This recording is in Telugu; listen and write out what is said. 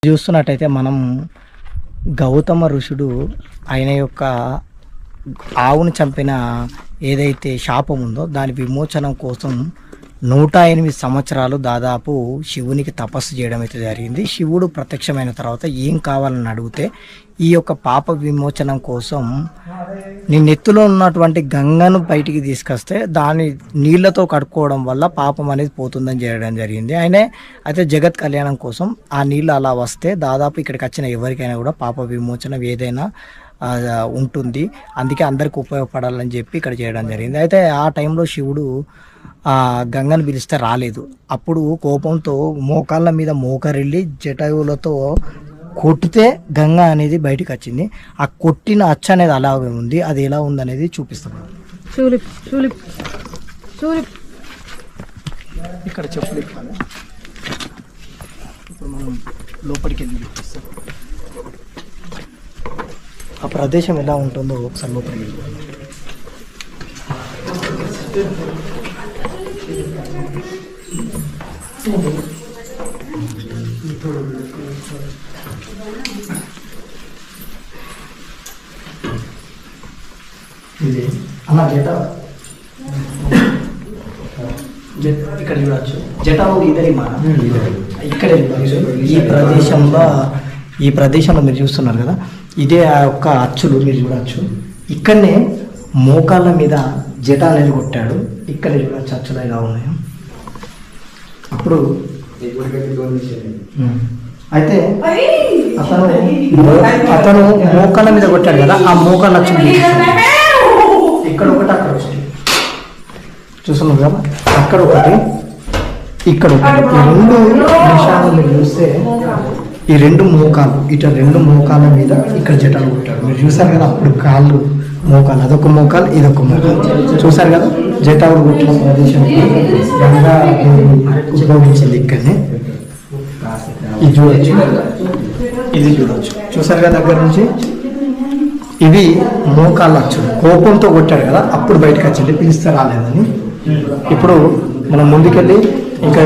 చూస్తున్నట్టయితే మనం గౌతమ ఋషుడు ఆయన యొక్క ఆవును చంపిన ఏదైతే శాపం ఉందో దాని విమోచనం కోసం 108 సంవత్సరాలు దాదాపు శివునికి తపస్సు చేయడం అయితే జరిగింది. శివుడు ప్రత్యక్షమైన తర్వాత ఏం కావాలని అడిగితే ఈ యొక్క పాప విమోచనం కోసం నీ నెత్తులో ఉన్నటువంటి గంగను బయటికి తీసుకొస్తే దాని నీళ్లతో కడుక్కోవడం వల్ల పాపం అనేది పోతుందని చేయడం జరిగింది. అయితే జగత్ కళ్యాణం కోసం ఆ నీళ్ళు అలా వస్తే దాదాపు ఇక్కడికి వచ్చిన ఎవరికైనా కూడా పాప విమోచనం ఏదైనా ఉంటుంది. అందుకే అందరికి ఉపయోగపడాలని చెప్పి ఇక్కడ చేయడం జరిగింది. అయితే ఆ టైంలో శివుడు గంగను పిలిస్తే రాలేదు. అప్పుడు కోపంతో మోకాళ్ళ మీద మోకరిల్లి జటాయువులతో కొట్టితే గంగ అనేది బయటకు వచ్చింది. ఆ కొట్టిన అచ్చ అనేది అలాగే ఉంది. అది ఎలా ఉందనేది చూపిస్తాను. ఇక్కడ చెప్పులు ఇప్పుడు మనం లోపలికి వెళ్ళి చూపిస్తాం. ఆ ప్రదేశం ఎలా ఉంటుందో ఒకసారి లోపలికి వెళ్ళి అలా ఇక్కడ చూడచ్చు. జటావు ఇదరి మన ఇక్కడ ఈ ప్రదేశంలో మీరు చూస్తున్నారు కదా, ఇదే ఆ యొక్క అచ్చులు మీరు చూడవచ్చు. ఇక్కడనే మోకాళ్ళ మీద జట అనేది కొట్టాడు. ఇక్కడ చూడవచ్చు అచ్చులు ఎలా ఉన్నాయో. అప్పుడు అయితే అతను మోకాళ్ళ మీద కొట్టాడు కదా, ఆ మోకాళ్ళ అచ్చులు ఇక్కడ ఒకటి అక్కడ ఒకటి చూస్తున్నాం కదా, అక్కడ ఒకటి ఇక్కడ ఒకటి. ఈ రెండు నిమిషాలు మీరు చూస్తే ఈ రెండు మోకాలు ఇటు రెండు మోకాళ్ళ మీద ఇక్కడ జటాలు కొట్టాడు. మీరు చూసారు కదా, అప్పుడు కాళ్ళు మోకాలు అదొక మోకాలు ఇదొక మోకాలు చూసారు కదా. జటాలు కొట్టిన ప్రదేశం గంగా ఉపయోగించింది. ఇక్కడనే ఇది చూడొచ్చు, ఇది చూడొచ్చు. చూసారు కదా దగ్గర నుంచి. ఇవి మోకాళ్ళు అచ్చులు. కోపంతో కొట్టాడు కదా, అప్పుడు బయటకు వచ్చింది, పిలిస్తే రాలేదని. ఇప్పుడు మనం ముందుకెళ్ళి ఇంకా